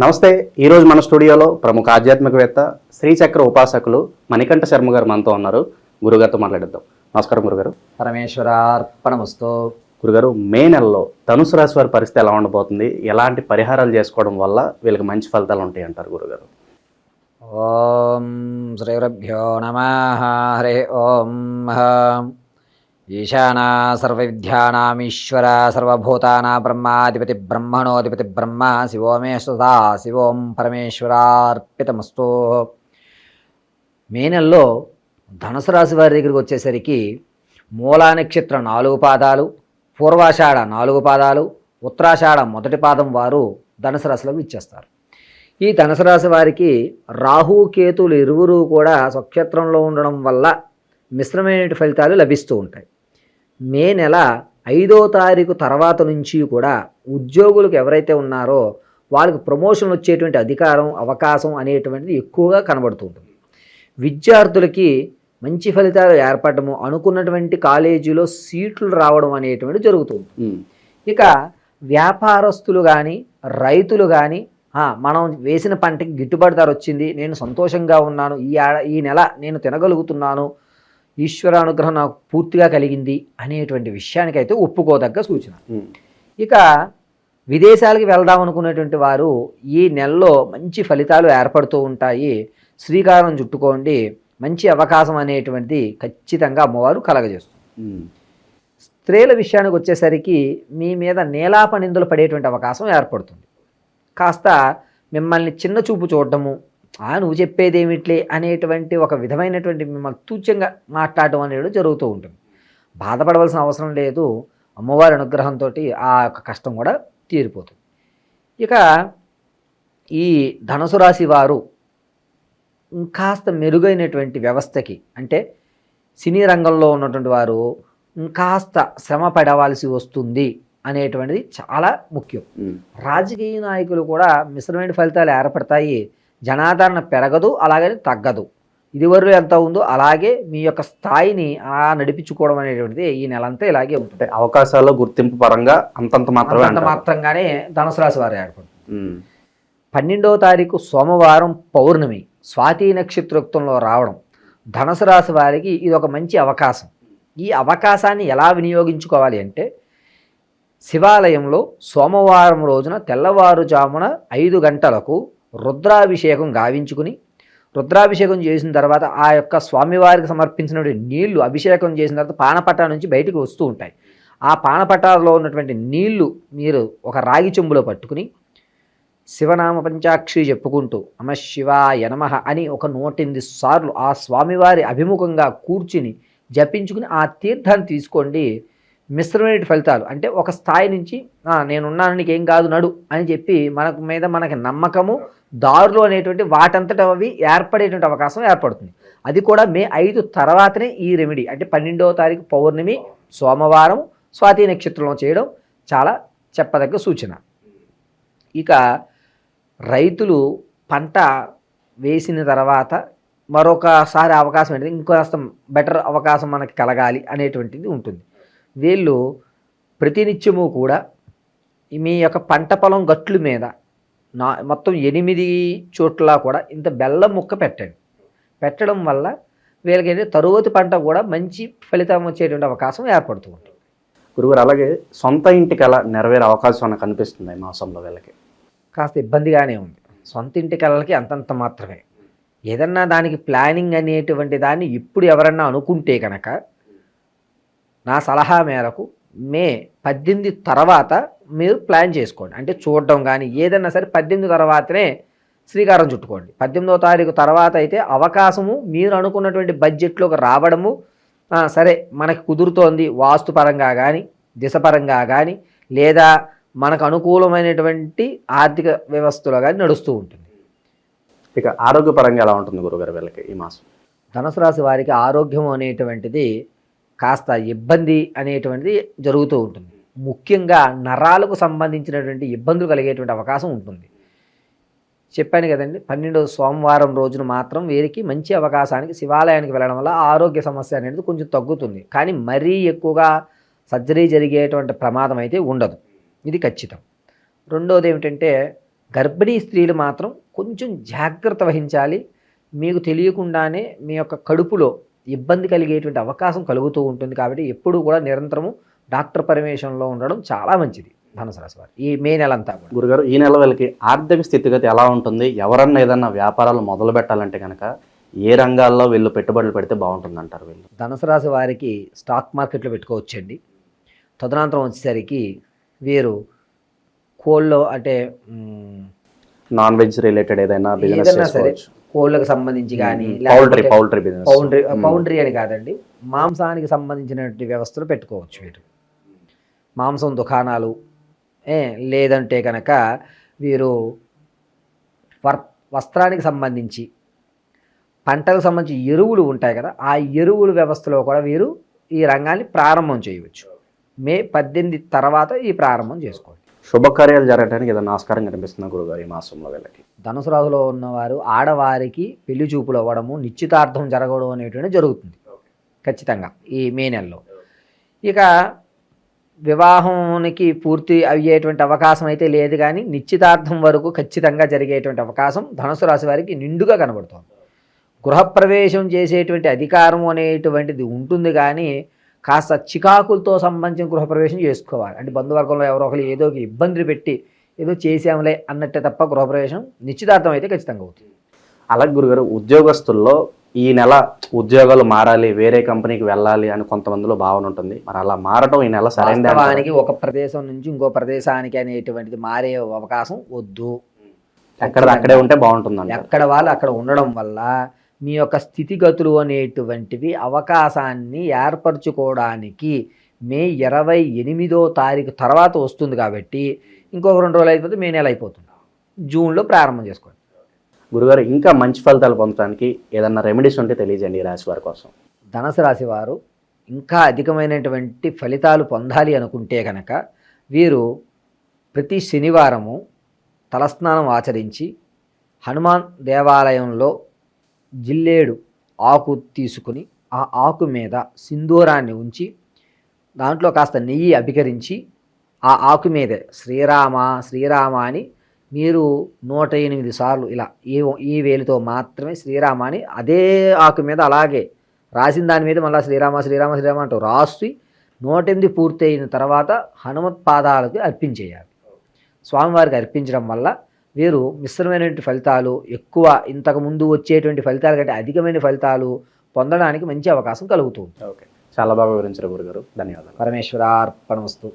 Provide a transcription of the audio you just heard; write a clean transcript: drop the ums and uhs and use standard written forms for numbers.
నమస్తే. ఈరోజు మన స్టూడియోలో ప్రముఖ ఆధ్యాత్మికవేత్త శ్రీచక్ర ఉపాసకులు మణికంఠ శర్మ గారు మనతో ఉన్నారు. గురుగారితో మాట్లాడిద్దాం. నమస్కారం గురుగారు. పరమేశ్వరార్పణమస్తు. గురుగారు, మే నెలలో ధనుసు రాశి వారి పరిస్థితి ఎలా ఉండబోతుంది? ఎలాంటి పరిహారాలు చేసుకోవడం వల్ల వీళ్ళకి మంచి ఫలితాలు ఉంటాయి అంటారు గురుగారు? ఓం శ్రీ గురుభ్యో నమః. హరి ఓం. ఈశానా సర్వవిద్యానామీశ్వర సర్వభూతానా బ్రహ్మాధిపతి బ్రహ్మణోధిపతి బ్రహ్మ శివో మే సదా శివోం పరమేశ్వరార్పితమస్తు. మే నెలలో ధనుసు రాశి వారి దగ్గరికి వచ్చేసరికి మూలా నక్షత్రం 4 పాదాలు, పూర్వాషాఢ 4 పాదాలు, ఉత్తరాషాఢ మొదటి పాదం వారు ధనుసు రాశిలోకి ఇచ్చేస్తారు. ఈ ధనుసు రాశి వారికి రాహు కేతులు ఇరువురు కూడా స్వక్షేత్రంలో ఉండడం వల్ల మిశ్రమైన ఫలితాలు లభిస్తూ ఉంటాయి. మే నెల 5వ తారీఖు తర్వాత నుంచి కూడా ఉద్యోగులకు ఎవరైతే ఉన్నారో వాళ్ళకి ప్రమోషన్ వచ్చేటువంటి అధికారం, అవకాశం అనేటువంటిది ఎక్కువగా కనబడుతూ ఉంటుంది. విద్యార్థులకి మంచి ఫలితాలు ఏర్పడము, అనుకున్నటువంటి కాలేజీలో సీట్లు రావడం అనేటువంటిది జరుగుతుంది. ఇక వ్యాపారస్తులు కానీ రైతులు కానీ మనం వేసిన పంటకి గిట్టుబాటు ధర వచ్చింది, నేను సంతోషంగా ఉన్నాను, ఈ నెల నేను తినగలుగుతున్నాను, ఈశ్వర అనుగ్రహం నాకు పూర్తిగా కలిగింది అనేటువంటి విషయానికైతే ఒప్పుకోదగ్గ సూచన. ఇక విదేశాలకి వెళ్దాం అనుకునేటువంటి వారు ఈ నెలలో మంచి ఫలితాలు ఏర్పడుతూ ఉంటాయి. శ్రీకారం చుట్టుకోండి, మంచి అవకాశం అనేటువంటిది ఖచ్చితంగా అమ్మవారు కలగజేస్తుంది. స్త్రీల విషయానికి వచ్చేసరికి మీ మీద నేలాపనిందులు పడేటువంటి అవకాశం ఏర్పడుతుంది. కాస్త మిమ్మల్ని చిన్న చూపు చూడటము, నువ్వు చెప్పేదేమిట్లే అనేటువంటి ఒక విధమైనటువంటి మిమ్మల్ని తూచ్యంగా మాట్లాడటం అనేది జరుగుతూ ఉంటుంది. బాధపడవలసిన అవసరం లేదు, అమ్మవారి అనుగ్రహంతో ఆ యొక్క కష్టం కూడా తీరిపోతుంది. ఇక ఈ ధనుసు రాశి వారు ఇంకాస్త మెరుగైనటువంటి వ్యవస్థకి, అంటే సినీ రంగంలో ఉన్నటువంటి వారు ఇంకాస్త శ్రమ పడవలసి వస్తుంది అనేటువంటిది చాలా ముఖ్యం. రాజకీయ నాయకులు కూడా మిశ్రమైన ఫలితాలు ఏర్పడతాయి. జనాదరణ పెరగదు, అలాగని తగ్గదు. ఇదివరకు ఎంత ఉందో అలాగే మీ యొక్క స్థాయిని నడిపించుకోవడం అనేటువంటిది ఈ నెలంతా ఇలాగే ఉంటుంది. అవకాశాలు గుర్తింపు పరంగా అంతంత మాత్రంగానే ధనుసు రాశి వారు ఏర్పడుతుంది. 12వ తారీఖు సోమవారం పౌర్ణమి స్వాతి నక్షత్రోక్తంలో రావడం ధనుసు రాశి వారికి ఇది ఒక మంచి అవకాశం. ఈ అవకాశాన్ని ఎలా వినియోగించుకోవాలి అంటే, శివాలయంలో సోమవారం రోజున తెల్లవారుజామున 5 గంటలకు రుద్రాభిషేకం గావించుకుని, రుద్రాభిషేకం చేసిన తర్వాత ఆ యొక్క స్వామివారికి సమర్పించినటువంటి నీళ్లు అభిషేకం చేసిన తర్వాత పానపట్ట నుంచి బయటికి వస్తూ ఉంటాయి. ఆ పానపట్టాలలో ఉన్నటువంటి నీళ్లు మీరు ఒక రాగి చెంబులో పట్టుకుని శివనామ పంచాక్షరి చెప్పుకుంటూ నమ శివాయ నమః అని ఒక 108 సార్లు ఆ స్వామివారి అభిముఖంగా కూర్చుని జపించుకుని ఆ తీర్థాన్ని తీసుకోండి. మిశ్రమైన ఫలితాలు, అంటే ఒక స్థాయి నుంచి నేనున్నాను నీకేం కాదు నడు అని చెప్పి మనకి నమ్మకము, దారులు అనేటువంటి వాటంతట అవి ఏర్పడేటువంటి అవకాశం ఏర్పడుతుంది. అది కూడా మే 5 తర్వాతనే ఈ రెమెడీ, అంటే 12వ తారీఖు పౌర్ణమి సోమవారం స్వాతి నక్షత్రంలో చేయడం చాలా చెప్పదగ్గ సూచన. ఇక రైతులు పంట వేసిన తర్వాత మరొకసారి అవకాశం ఏంటంటే ఇంకొక బెటర్ అవకాశం మనకి కలగాలి అనేటువంటిది ఉంటుంది. వీళ్ళు ప్రతినిత్యము కూడా మీ యొక్క పంట పొలం గట్లు మీద మొత్తం 8 చోట్ల కూడా ఇంత బెల్లం ముక్క పెట్టడం వల్ల వీళ్ళకి తరువాతి పంట కూడా మంచి ఫలితం వచ్చేటువంటి అవకాశం ఏర్పడుతూ ఉంటుంది. గురుగారు, అలాగే సొంత ఇంటికి అలా నెరవేరే అవకాశం నాకు కనిపిస్తుంది ఈ మాసంలో. వీళ్ళకి కాస్త ఇబ్బందిగానే ఉంది. సొంత ఇంటి కళలకి అంతంత మాత్రమే. ఏదన్నా దానికి ప్లానింగ్ అనేటువంటి దాన్ని ఇప్పుడు ఎవరన్నా అనుకుంటే కనుక నా సలహా మేరకు మే 18 తర్వాత మీరు ప్లాన్ చేసుకోండి. అంటే చూడడం కానీ ఏదన్నా సరే 18 తర్వాతనే శ్రీకారం చుట్టుకోండి. 18వ తారీఖు తర్వాత అయితే అవకాశము మీరు అనుకున్నటువంటి బడ్జెట్లోకి రావడము సరే మనకి కుదురుతోంది, వాస్తుపరంగా కానీ దిశపరంగా కానీ లేదా మనకు అనుకూలమైనటువంటి ఆర్థిక వ్యవస్థలో కానీ నడుస్తూ ఉంటుంది. ఇక ఆరోగ్యపరంగా ఎలా ఉంటుంది గురుగారు వీళ్ళకి ఈ మాసం? ధనుసు రాశి వారికి ఆరోగ్యం అనేటువంటిది కాస్త ఇబ్బంది అనేటువంటిది జరుగుతూ ఉంటుంది. ముఖ్యంగా నరాలకు సంబంధించినటువంటి ఇబ్బందులు కలిగేటువంటి అవకాశం ఉంటుంది. చెప్పాను కదండి, 12వ సోమవారం రోజున మాత్రం వీరికి మంచి అవకాశానికి శివాలయానికి వెళ్ళడం వల్ల ఆరోగ్య సమస్య అనేది కొంచెం తగ్గుతుంది. కానీ మరీ ఎక్కువగా సర్జరీ జరిగేటువంటి ప్రమాదం అయితే ఉండదు, ఇది ఖచ్చితం. రెండోది ఏమిటంటే గర్భిణీ స్త్రీలు మాత్రం కొంచెం జాగ్రత్త వహించాలి. మీకు తెలియకుండానే మీ యొక్క కడుపులో ఇబ్బంది కలిగేటువంటి అవకాశం కలుగుతూ ఉంటుంది. కాబట్టి ఎప్పుడూ కూడా నిరంతరము డాక్టర్ పర్యవేక్షణలో ఉండడం చాలా మంచిది ధనుసు రాశి వారు ఈ మే నెలంతా కూడా. గురుగారు, ఈ నెల వీళ్ళకి ఆర్థిక స్థితిగతి ఎలా ఉంటుంది? ఎవరన్నా ఏదన్నా వ్యాపారాలు మొదలు పెట్టాలంటే కనుక ఏ రంగాల్లో వీళ్ళు పెట్టుబడులు పెడితే బాగుంటుంది అంటారు? వీళ్ళు ధనుసు రాశి వారికి స్టాక్ మార్కెట్లో పెట్టుకోవచ్చండి. తదనంతరం వచ్చేసరికి వీరు కోళ్ళలో అంటే నాన్ వెజ్ రిలేటెడ్ ఏదైనా బిజినెస్ ఏదైనా సరే కోళ్ళకు సంబంధించి కానీ పౌల్ట్రీ బిజినెస్, పౌండ్రీ అని కాదండి, మాంసానికి సంబంధించినటువంటి వ్యవస్థలు పెట్టుకోవచ్చు వీరు. మాంసం దుకాణాలు లేదంటే కనుక వీరు వస్త్రానికి సంబంధించి పంటలకు సంబంధించి ఎరువులు ఉంటాయి కదా, ఆ ఎరువుల వ్యవస్థలో కూడా వీరు ఈ రంగాన్ని ప్రారంభం చేయవచ్చు. మే 18 తర్వాత ఈ ప్రారంభం చేసుకోండి. శుభకార్యాలు జరగడానికి ఏదైనా ఆస్కారం కనిపిస్తుంది గురుగారు ఈ మాసంలో వీళ్ళకి? ధనుసు రాశిలో ఉన్నవారు ఆడవారికి పెళ్లి చూపులు అవ్వడము, నిశ్చితార్థం జరగడం అనేటువంటి జరుగుతుంది ఖచ్చితంగా ఈ మే నెలలో. ఇక వివాహానికి పూర్తి అయ్యేటువంటి అవకాశం అయితే లేదు, కానీ నిశ్చితార్థం వరకు ఖచ్చితంగా జరిగేటువంటి అవకాశం ధనుసు రాశి వారికి నిండుగా కనబడుతుంది. గృహప్రవేశం చేసేటువంటి అధికారం అనేటువంటిది ఉంటుంది, కానీ కాస్త చికాకులతో సంబంధించిన గృహప్రవేశం చేసుకోవాలి. అంటే బంధువర్గంలో ఎవరో ఒకరు ఏదో ఒక ఇబ్బందులు పెట్టి ఏదో చేసాంలే అన్నట్టే తప్ప గృహప్రవేశం నిశ్చితార్థం అయితే ఖచ్చితంగా అవుతుంది. అలాగే గురుగారు, ఉద్యోగస్తుల్లో ఈ నెల ఉద్యోగాలు మారాలి, వేరే కంపెనీకి వెళ్ళాలి అని కొంతమందిలో భావన ఉంటుంది. మరి అలా మారటం ఈ నెల సరైనది? ఒక ప్రదేశం నుంచి ఇంకో ప్రదేశానికి అనేటువంటిది మారే అవకాశం వద్దు. అక్కడే ఉంటే బాగుంటుంది. ఎక్కడ వాళ్ళు అక్కడ ఉండడం వల్ల మీ యొక్క స్థితిగతులు అనేటువంటివి అవకాశాన్ని ఏర్పరచుకోవడానికి మే 28వ తారీఖు తర్వాత వస్తుంది. కాబట్టి ఇంకొక 2 రోజులు అయిపోతే మే నెల అయిపోతుంది. జూన్లో ప్రారంభం చేసుకోండి. గురుగారు, ఇంకా మంచి ఫలితాలు పొందడానికి ఏదన్నా రెమెడీస్ ఉంటే తెలియజేయండి ఈ రాశి వారి కోసం. ధనుసు రాశి వారు ఇంకా అధికమైనటువంటి ఫలితాలు పొందాలి అనుకుంటే కనుక వీరు ప్రతి శనివారము తలస్నానం ఆచరించి హనుమాన్ దేవాలయంలో జిల్లేడు ఆకు తీసుకుని ఆ ఆకు మీద సింధూరాన్ని ఉంచి దాంట్లో కాస్త నెయ్యి అభికరించి ఆ ఆకు మీదే శ్రీరామ శ్రీరామ అని మీరు 108 సార్లు ఇలా ఈ వేలుతో మాత్రమే శ్రీరామ అని అదే ఆకు మీద అలాగే రాసిన దాని మీద మళ్ళీ శ్రీరామ శ్రీరామ శ్రీరామ అంటూ రాసి 108 పూర్తయిన తర్వాత హనుమత్ పాదాలకు అర్పించేయాలి. స్వామివారికి అర్పించడం వల్ల వీరు మిశ్రమైనటువంటి ఫలితాలు, ఎక్కువ ఇంతకుముందు వచ్చేటువంటి ఫలితాల కంటే అధికమైన ఫలితాలు పొందడానికి మంచి అవకాశం కలుగుతుంది. ఓకే, చాలా బాగా వివరించారు గురుగారు, ధన్యవాదాలు. పరమేశ్వరార్పణమస్తు.